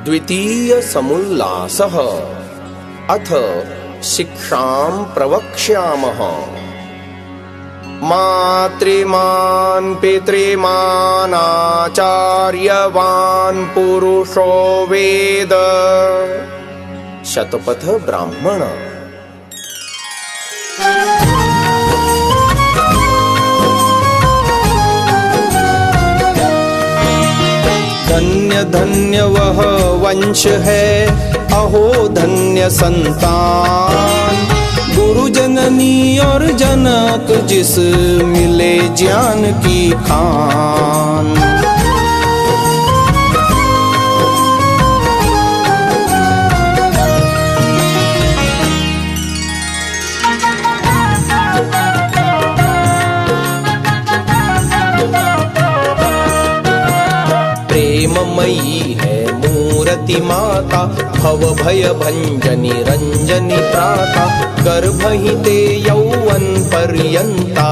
द्वितीय समुल्लासः। अथ शिक्षां प्रवक्ष्यामः। मातृमान् पितृमान् आचार्यवान् पुरुषो वेद। शतपथ ब्राह्मण। धन्य धन्य वह वंश है, अहो धन्य संतान। गुरु जननी और जनक जिस मिले ज्ञान की खान। प्रेममयी है मूर्ति माता, भव भय भंजनी रंजनी त्राता। गर्भहिते यौवन पर्यंता,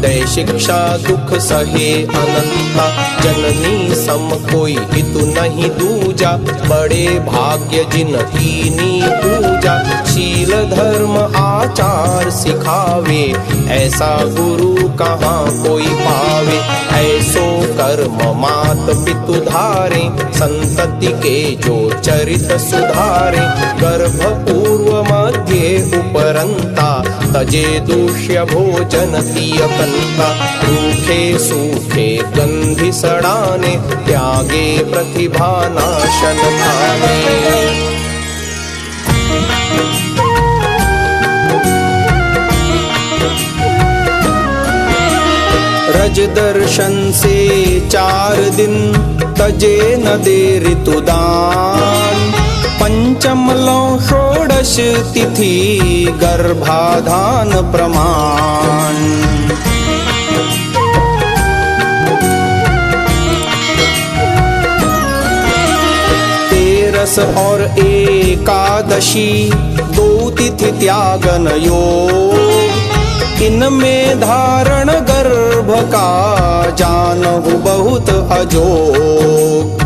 दय शिक्षा दुख सहे अनंता। जननी सम कोई हितु नहीं दूजा, बड़े भाग्य जिन कीनी पूजा। शील धर्म आचार सिखावे, ऐसा गुरु कहाँ कोई पावे। ऐसो कर्म मात पितु धारे, संतति के जो चरित सुधारे। गर्भ पूर्व मध्य उपरंता, तजे दूष्य भोजन तियकंता। रूखे सूखे गंधि सड़ाने, त्यागे प्रतिभा नाशन खाने। रज दर्शन से 4 दिन, तजे न दे ऋतुदान। पंचमलों षोडश तिथि, गर्भाधान प्रमाण। तेरस और एकादशी, 2 तिथि त्यागन योग। इनमें धारण गर्भ का, जानहु बहुत अजोग।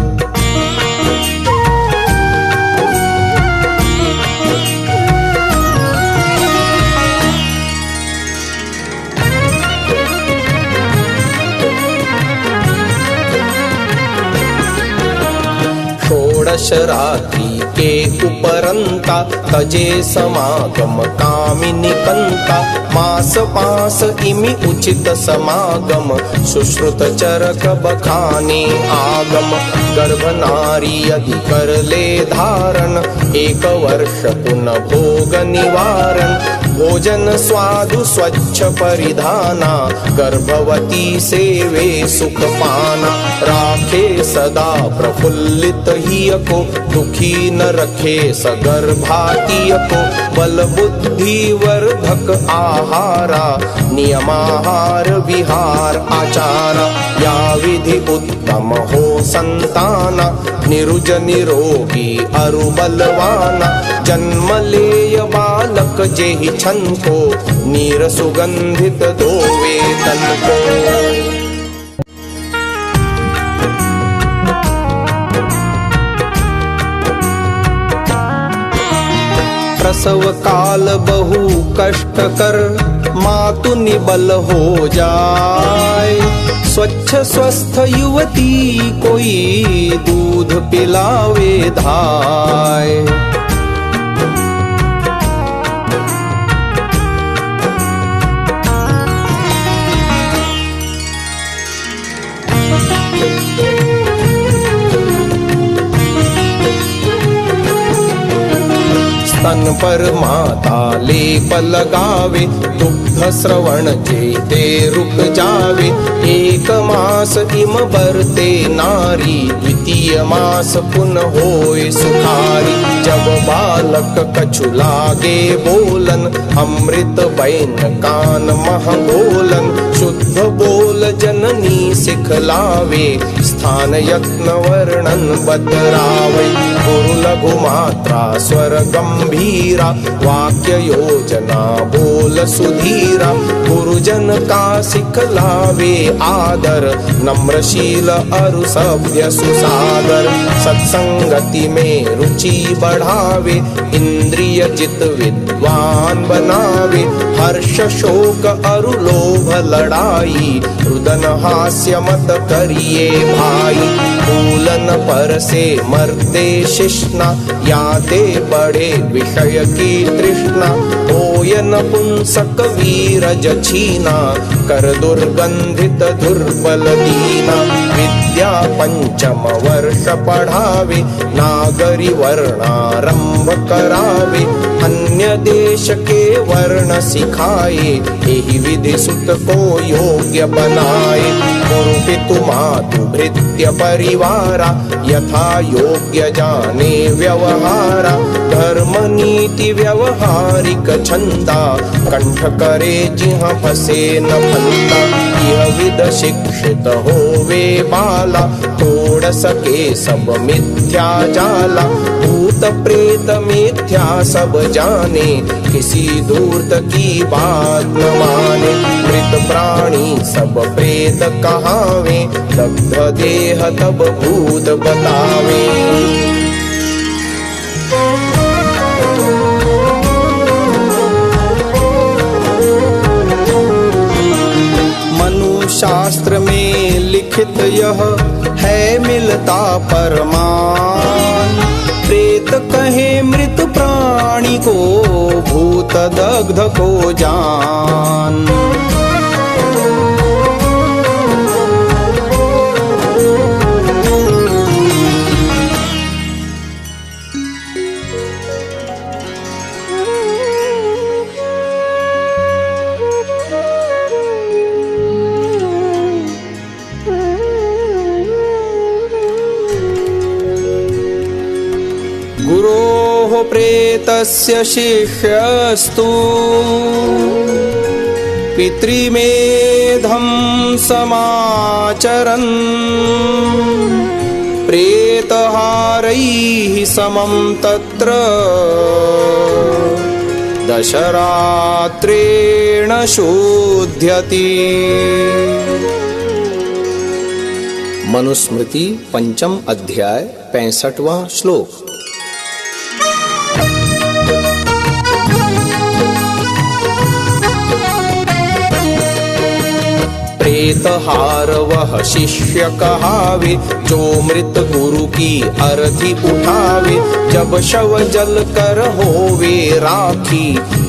षोडश रात्रि के उपरंता, तजे समागम कामिनी कंता। मास पास इमि उचित समागम, सुश्रुत चरक बखाने आगम। गर्भ नारी यदि कर ले धारण, 1 वर्ष पुनः भोग निवारण। भोजन स्वादु स्वच्छ परिधाना, गर्भवती सेवे सुख पाना। राखे सदा प्रफुल्लित हिय को, दुखी न रखे सगर्भातिय को। बल बुद्धि वर्धक आहारा, नियमाहार विहार आचारा। या विधि उत्तम हो संताना, निरुज निरोगी अरु बलवाना। जन्म लेय बालक जेहि छन को, नीर सुगंधित दोवे तन को। प्रसव काल बहु कष्टकर, मातु निबल हो जाए। स्वच्छ स्वस्थ युवती कोई, दूध पिलावे धाय। स्तन पर माता लेप लगावे, दुग्ध श्रवण जेते रुक जावे। 1 मास इम बरते नारी, द्वितीय मास पुन होए सुखारी। जब बालक कछु लागे बोलन, अमृत बैन कान मह बोलन। शुद्ध बोल जननी सिखलावे, स्थान यत्न वर्णन बतरावे। गुरु लघु मात्रा स्वर गंभीरा, वाक्य योजना बोल सुधीरा। गुरुजन का सिखलावे आदर, नम्रशील अरु सभ्य सुसादर। सत्संगति में रुचि बढ़ावे, इंद्रिय चित विद्वान बनावे। हर्ष शोक अरु लोभ लड़ाई, रुदन हास्य मत करिए भाई। भूलन पर से मरते शिष्णा, याते बढ़े विषय की तृष्णा। होयन पुंसक वीरज छीना, कर दुर्गंधित दुर्बल दीना। विद्या पंचम वर्ष पढ़ावे, नागरी वर्णारंभ करावे। अन्य देश के वर्ण सिखाए, यही विधि सुत को योग्य बनाए। गुरु पितु मातु भृत्य परिवारा, यथा योग्य जाने व्यवहारा। धर्म नीति व्यवहारिक छंदा, कंठ करे जिहाँ फसे न फंदा। यह विद शिक्षित होवे बाला, तोड़ सके सब मिथ्या जाला। भूत प्रेत मिथ्या सब जाने, किसी धूर्त की बात न माने। मृत प्राणी सब प्रेत कहावे, दग्ध देह तब भूत बतावे। शास्त्र में लिखित यह है मिलता परमान। प्रेत कहे मृत प्राणी को, भूत दग्ध को जान। गुरोः प्रेतस्य शिष्यस्तु, पितृमेधं समाचरन्। प्रेतहारैः समं तत्र, दशरात्रेण शोध्यति। मनुस्मृति पंचम अध्याय 65वां श्लोक। प्रेतहार वह शिष्य कहावे, जो मृत गुरु की अरथी उठावे। जब शव जल कर होवे राखी,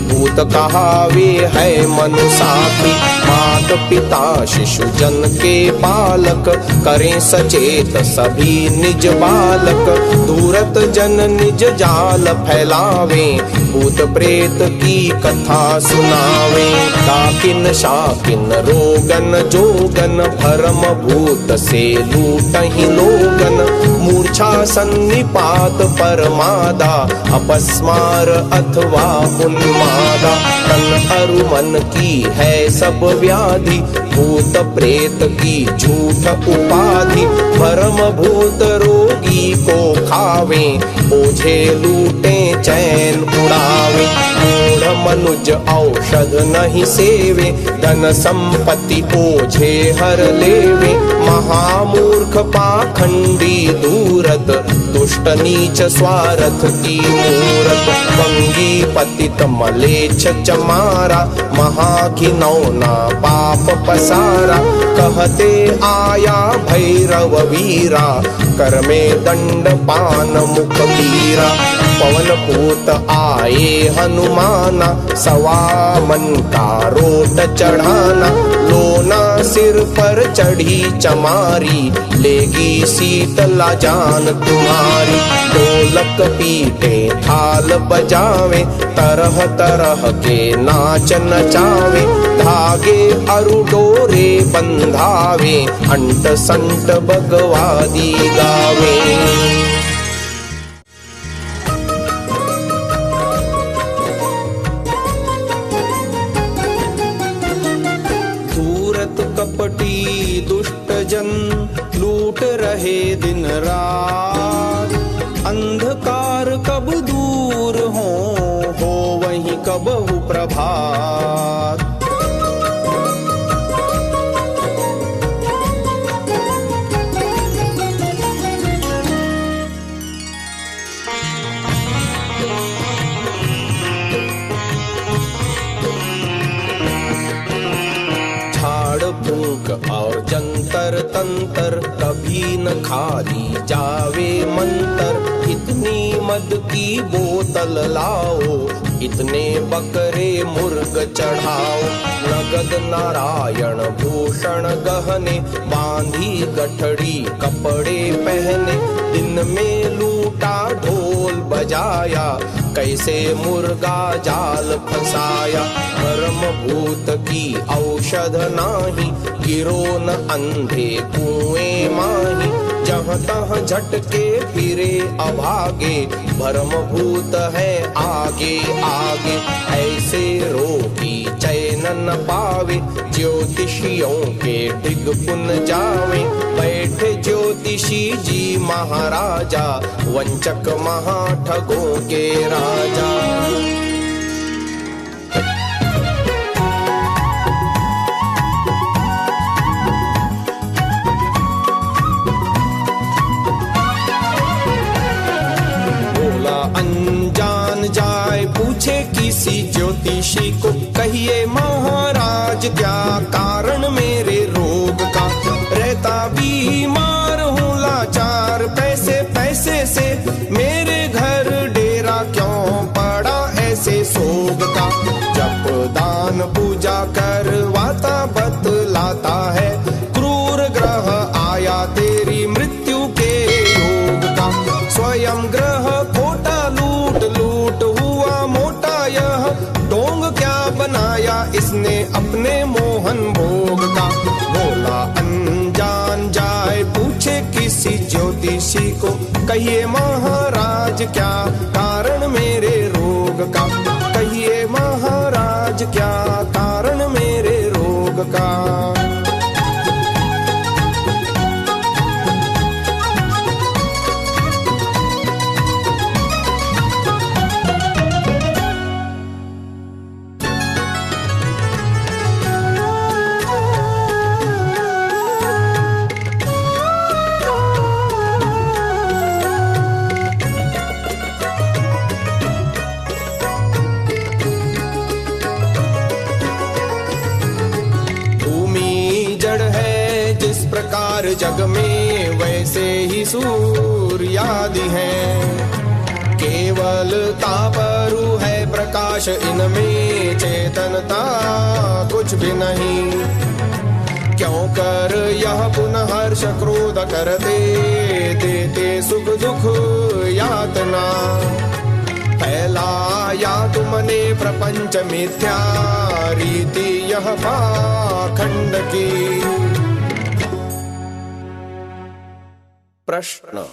भूत कहावे है मनु साखी। मात पिता शिशु जन के पालक, करें सचेत सभी निज बालक। दूरत जन निज जाल फैलावे, भूत प्रेत की कथा सुनावे। काकिन शाकिन रोगन जोगन, भरम भूत से लूटहि लोगन। मूर्छा सन्निपात परमादा, अपस्मार अथवा उन्मादा। तन अरु मन की है सब व्याधि, भूत प्रेत की झूठ उपाधि। भरम भूत रोगी को खावे, ओझे लूटे चैन उड़ावे। मूढ़ मनुज औषध नहीं सेवे, धन संपत्ति ओझे हर लेवे। महामूर्ख पाखंडी दूरत, दुष्ट नीच स्वार्थ की मूरत। भंगी पतित मलेच्छ चमारा, महाघिनौना पाप पसारा। कहते आया भैरव वीरा, कर में दंड पान मुख पीरा। पवन पूत आए हनुमाना, सवा मन का रोट चढ़ाना। लोना सिर पर चढ़ी चमारी, लेगी शीतला जान तुम्हारी। ढोलक पीटे थाल बजावे, तरह तरह के नाच नचावे। धागे अरु डोरे बंधावे, अंट संट भगवादी गावे। कपटी दुष्ट जन लूट रहे दिन रात। अंध प्रभात। फूंक और जंतर तंतर कभी न खाली जावे मंतर। इतनी मद की बोतल लाओ, इतने बकरे मुर्ग चढ़ाओ। नगद नारायण भूषण गहने, बांधी गठड़ी कपड़े पहने। दिन में लूटा ढोल बजाया, कैसे मुर्गा जाल फंसाया। धर्म भूत की औषध नाही, गिरो न अंधे कुएं माही। जहाँ तहाँ झटके फिरे अभागे, भरम भूत है आगे आगे। ऐसे रोगी चैन न पावे, ज्योतिषियों के डिग पुन जावे। बैठे ज्योतिषी जी महाराजा, वंचक महाठगों के राजा। अनजान जाए पूछे किसी ज्योतिषी को, कहिए महाराज क्या कारण मेरे रोग का। रहता बीमार हूँ लाचार, पैसे पैसे से मेरे घर डेरा क्यों पड़ा ऐसे सोग का। जब दान पूजा करवाता बतलाता है, क्रूर ग्रह आया तेरी मृत्यु के योग का। स्वयं ग्रह खोटा लूट लूट हुआ मोटा, यह डोंग क्या बनाया इसने अपने मोहन भोग का। बोला अनजान जाए पूछे किसी ज्योतिषी को, कहिए महाराज क्या कारण मेरे रोग का। कहिए महाराज क्या कारण मेरे रोग का। प्रकार जग में वैसे ही सूर्यादि हैं। केवल तापरु है प्रकाश इनमें, चेतनता कुछ भी नहीं। क्यों कर यह पुनः हर्ष क्रोध करते, देते सुख दुख यातना। फैलाया तुमने प्रपंच मिथ्या, रीति यह पाखंड की। प्रश्न।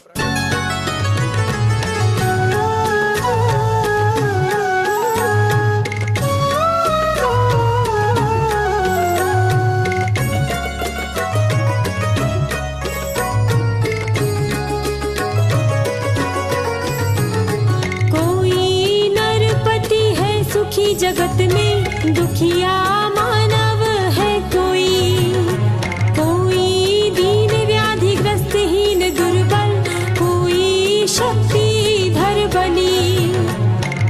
कोई नरपति है सुखी जगत में, दुखिया मानव है कोई। शक्तिधर बनी,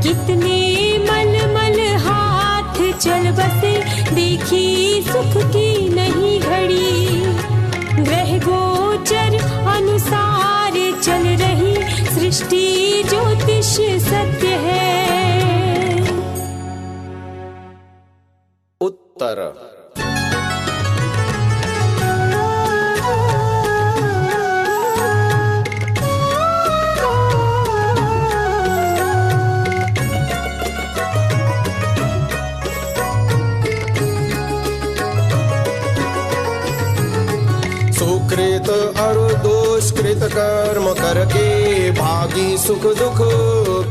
कितने मल मल हाथ चल बसे, देखी सुख की नहीं घड़ी। ग्रह गोचर अनुसार चल रही सृष्टि, ज्योतिष सत्य है। उत्तर। सुकृत और दुष्कृत कर्म करके, भागी सुख दुख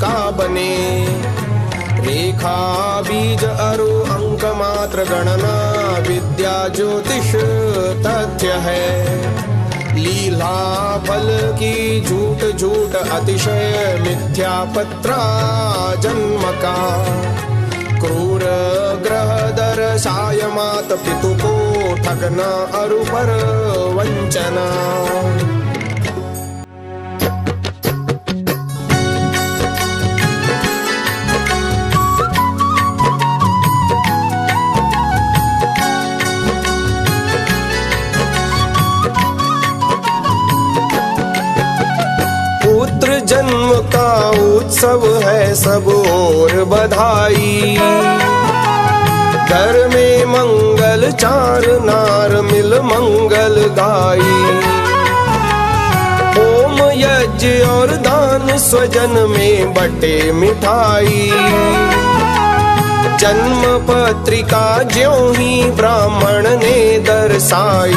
का बने। रेखा बीज अरु अंक मात्र गणना, विद्या ज्योतिष तथ्य है। लीला फल की झूठ झूठ अतिशय, मिथ्या पत्रा जन्म का। क्रूर ग्रह दर्शाय मात पितु को ठगना अरु पर वंचना। पुत्र जन्म का उत्सव है सब और बधाई, घर में मंगल चार नार मिल मंगल गाई। होम यज्ञ और दान स्वजन में बटे मिठाई, जन्म पत्रिका ज्यों ही ब्राह्मण ने दर्शाई।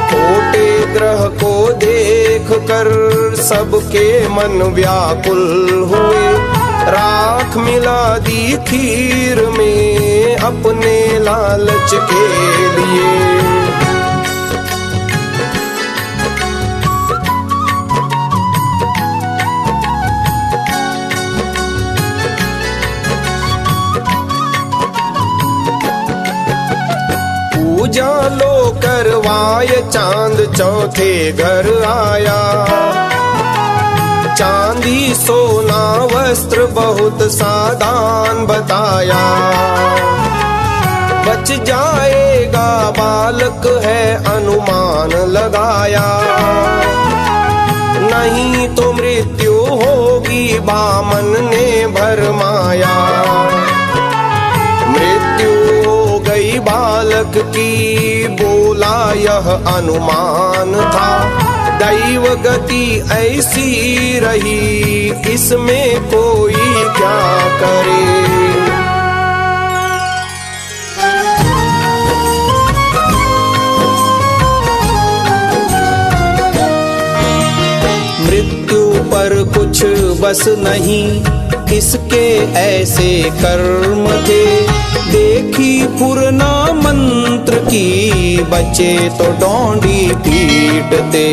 छोटे ग्रह को देख कर सबके मन व्याकुल हुए, राख मिला दी खीर में अपने लालच के लिए। पूजा लो करवाय चांद चौथे घर आया, चांदी सोना वस्त्र बहुत सादान बताया। बच जाएगा बालक है अनुमान लगाया, नहीं तो मृत्यु होगी बामन ने भरमाया। मृत्यु हो गई बालक की बोला यह अनुमान था, दैव गति ऐसी रही इसमें कोई क्या करे। मृत्यु पर कुछ बस नहीं, किसके ऐसे कर्म थे। देखी पूर्णा मंत्र की बचे तो डोंडी पीटते।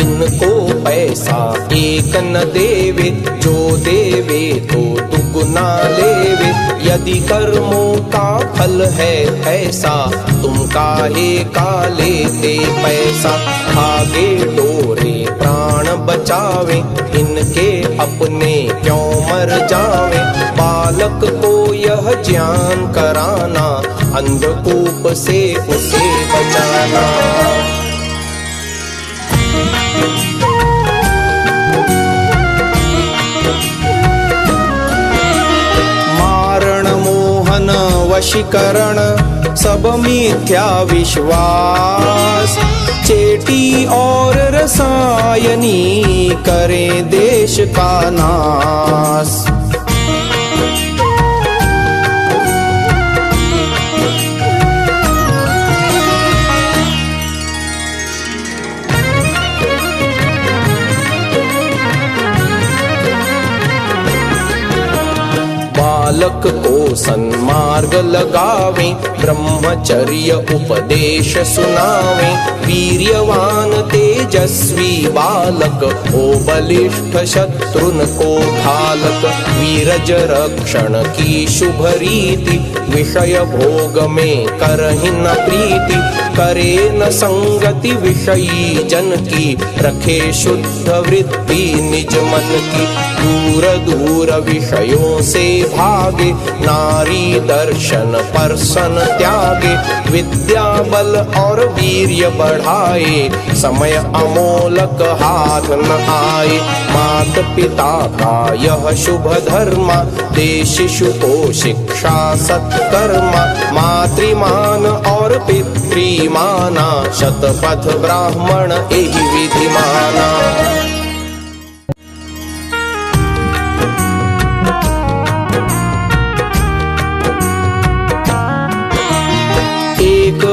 इनको पैसा एक न देवे, जो देवे तो दुगुना लेवे। यदि कर्मों का फल है ऐसा, तुम काहे का लेते पैसा। आगे डोरे प्राण बचावे, इनके अपने क्यों मर जावे। बालक को यह ज्ञान कराना, अंधकूप से उसे बचाना। वशीकरण सब मिथ्या विश्वास, चेटी और रसायनी करें देश का नाश। बालक को सन्मार्ग लगावे, ब्रह्मचर्य उपदेश सुनावे। वीर्यवान तेजस्वी बालक हो बलिष्ठ शत्रुन को घालक। वीरज रक्षण की शुभ रीति, विषय भोग में करहि न प्रीति। करे न संगति विषयी जन की, रखे शुद्ध वृत्ति निज मन की। दूर दूर विषयों से भागे, नारी दर्शन परसन त्यागे। विद्या बल और वीर्य बढ़ाए, समय अमोलक हाथ न आए। मात पिता का यह शुभ धर्म, दे शिशु को शिक्षा सत्कर्मा। मातृमान और पितृमाना, शतपथ ब्राह्मण एहि विधि माना।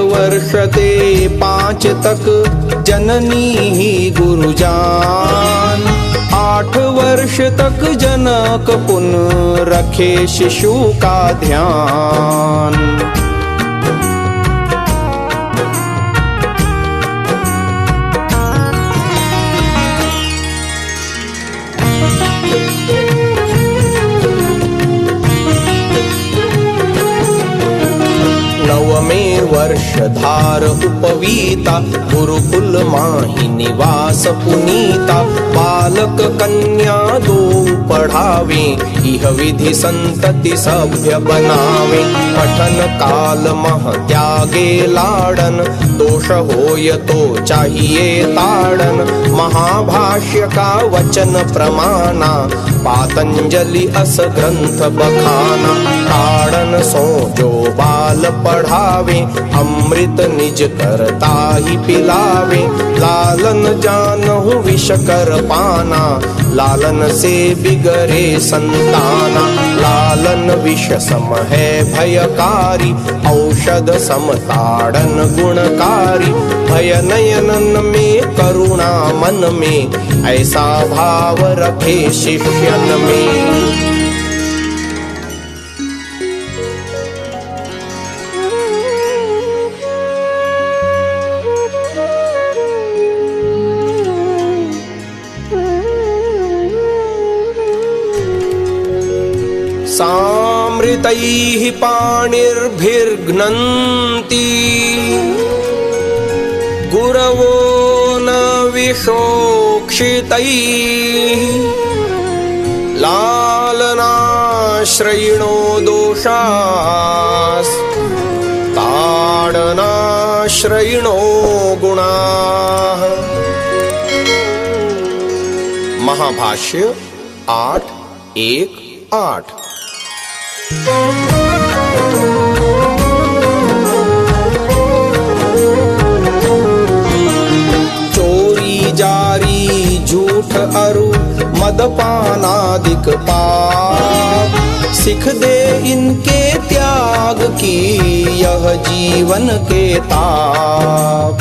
वर्ष ते 5 तक जननी ही गुरुजान, 8 वर्ष तक जनक पुन रखे शिशु का ध्यान। नवमे वर्ष धार उपवीता, गुरुकुल माहि निवास पुनीता। बालक कन्या दो पढ़ावे, इह विधि संतति सभ्य बनावे। पठन काल मह त्यागे लाड़न, दोष होय तो चाहिए ताड़न। महाभाष्य का वचन प्रमाना, पातंजलि अस ग्रंथ बखाना। ताड़न सो जो बाल पढ़ावे, अमृत निज करता ही पिलावे। लालन जानहु विष कर पाना, लालन से बिगड़े संताना। लालन विष सम है भयकारी, औषध सम ताड़न गुणकारी। भय नयनन में करुणा मन में, ऐसा भाव रखे शिष्यन में। सामृतैः पाणिर्भिर्घ्नन्ति, गुरवो न विशोक्षितैः। लालनाश्रयिणो दोषास्, ताडनाश्रयिणो गुणाः। महाभाष्य 8:1-8। चोरी जारी झूठ अरु मदपानादिक पाप, सिख दे इनके त्याग की यह जीवन के ताप।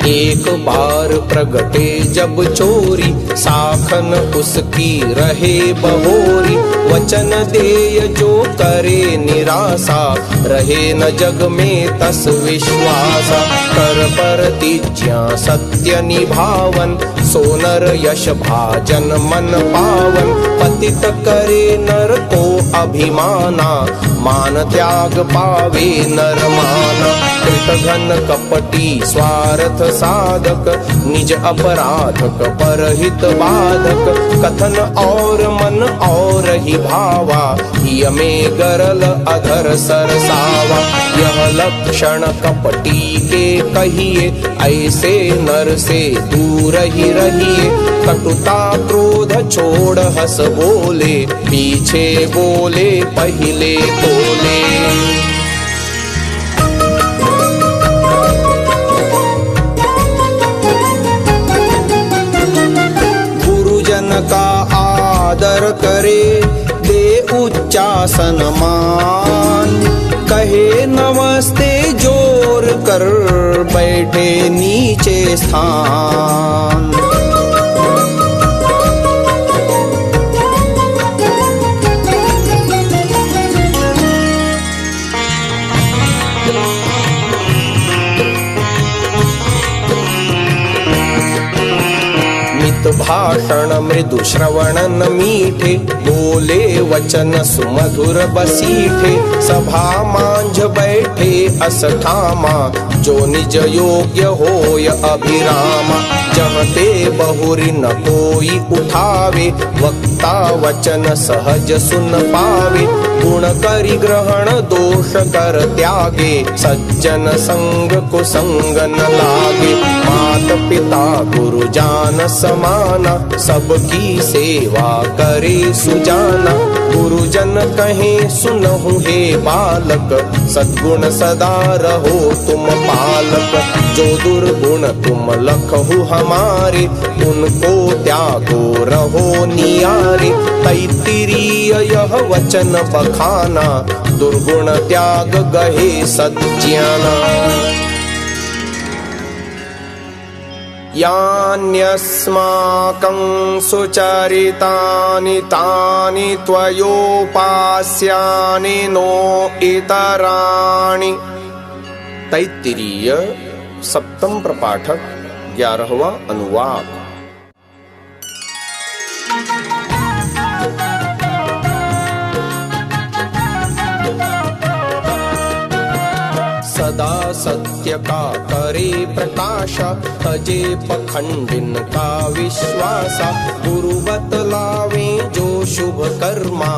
एक बार प्रगटे जब चोरी, साखन उसकी रहे बहोरी। वचन देय जो करे निराशा, रहे न जग में तस विश्वासा। कर प्रतिज्ञा सत्य निभावन, सोनर यश भाजन मन पावन। पतित करे नर को अभिमाना, मान त्याग पावे नर माना। कृत घन कपटी स्वार्थ साधक, निज अपराधक परहित बाधक। कथन और मन और ही भावा, यमे गरल अधर सरसावा। यह लक्षण कपटी के कहिए, ऐसे नर से दूर ही रहिए। कटुता क्रोध छोड़ हंस बोले, पीछे बोले पहले बोले। गुरुजन का आदर करे, दे उच्चासन मान। कहे नमस्ते जोर कर, बैठे नीचे स्थान। भाषण मृदु श्रवणन मीठे, बोले वचन सुमधुर बसीठे। सभा मांझ बैठे अस ठामा, जो निज योग्य होय अभिरामा। जहते बहुरी न कोई उठावे, वक्ता वचन सहज सुन पावे। गुण करि ग्रहण दोष कर त्यागे, सज्जन संग को संग न लागे। मात पिता गुरु जान समाना, सबकी सेवा करे सुजाना। गुरुजन कहे सुनहु हे बालक, सद्गुण सदा रहो तुम पालक। जो दुर्गुण तुम लखहु हमारे, उनको त्यागो रहो नियारे। तैत्तिरीय यह वचन बखाना, दुर्गुण त्याग गहे सज्ञाना। यान्यस्माकं सुचरितानि तानि त्वयोपास्यानि नो इतराणि। तैत्तिरीय सप्तम प्रपाठक 11वां अनुवाक। सदा सत्य का करे प्रकाश, तजे पखंडिन का विश्वासा। गुरु बतलावे जो शुभ कर्मा,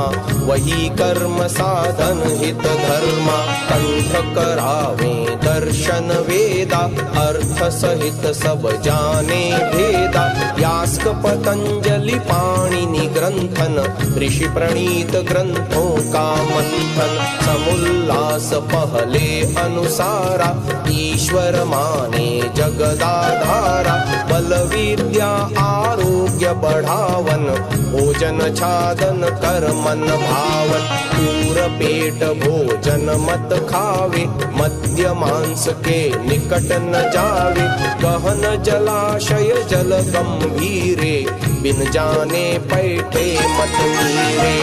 वही कर्म साधन हित धर्मा। कंठ करावे दर्शन वेदा, अर्थ सहित सब जाने भेदा। यास्क पतंजलि पाणिनि ग्रंथन, ऋषि प्रणीत ग्रंथों का मंथन। समुल्लास पहले अनुसारा, ईश्वर माने जगदाधारा। बल विद्या आरोग्य बढ़ावन, भोजन छादन कर मन भावन। पूर पेट भोजन मत खावे, मद्य मांस के निकट न जावे। गहन जलाशय जल गंभीरे, बिन जाने पैठे मत नीरे।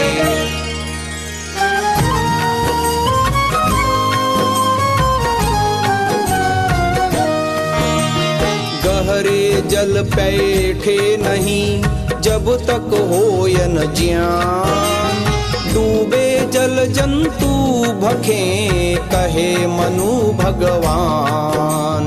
गहरे जल पैठे नहीं, जब तक होय न ज्ञान। डूबे जल जंतु भखे, कहे मनु भगवान।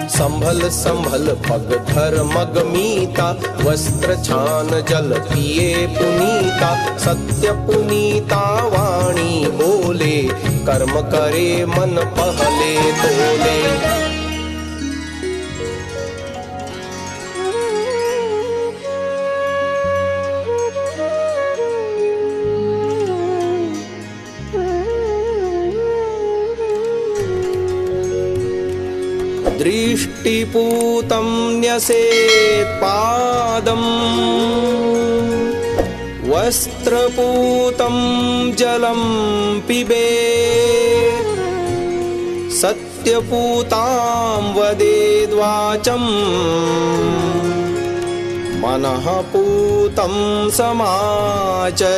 संभल संभल पग धर मग मीता, वस्त्र छान जल पिए पुनीता। सत्य पुनीता वाणी बोले, कर्म करे मन पहले तोले। दृष्टिपूतं न्यसेत् पादं, वस्त्रपूतं जलं पिबेत्। सत्यपूतां वदेद्वाचं, मनःपूतं समाचरेत्।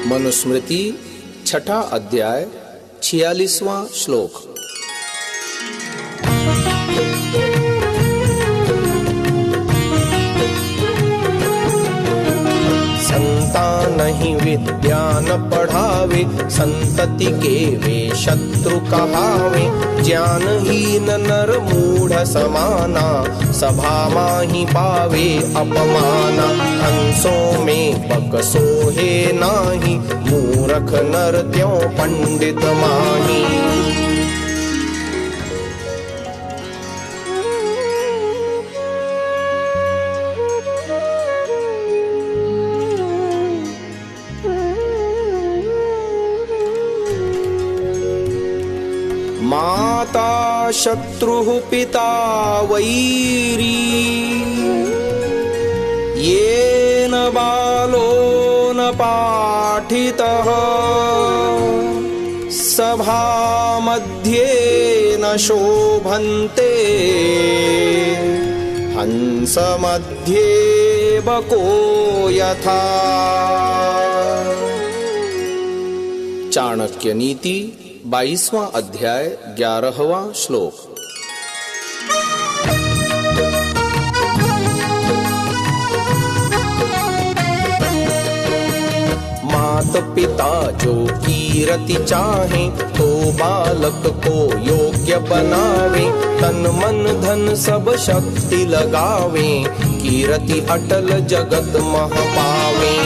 मनुस्मृति 6ठा अध्याय 46वां श्लोक। नहीं विद्या न पढ़ावे, संतति के वे शत्रु कहावे। ज्ञानहीन नर मूढ़ समाना, सभा माही पावे अपमाना। हंसों में बक सोहे नाही, मूरख नर त्यों पंडित माही। माता शत्रुः पिता वैरी, येन बालो न पाठितः। सभा मध्ये न शोभन्ते, हंस मध्ये बको यथा। चाणक्य नीति 22वां अध्याय 11वां श्लोक। मात पिता जो कीरति चाहे, तो बालक को योग्य बनावे। तन मन धन सब शक्ति लगावे, कीरति अटल जगत मह पावे।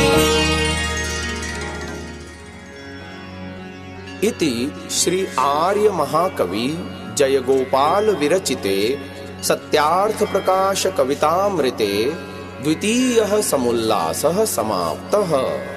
इति श्री आर्य महाकवि जयगोपाल विरचिते सत्यार्थ प्रकाश कवितामृते द्वितीयः समुल्लासः समाप्तः।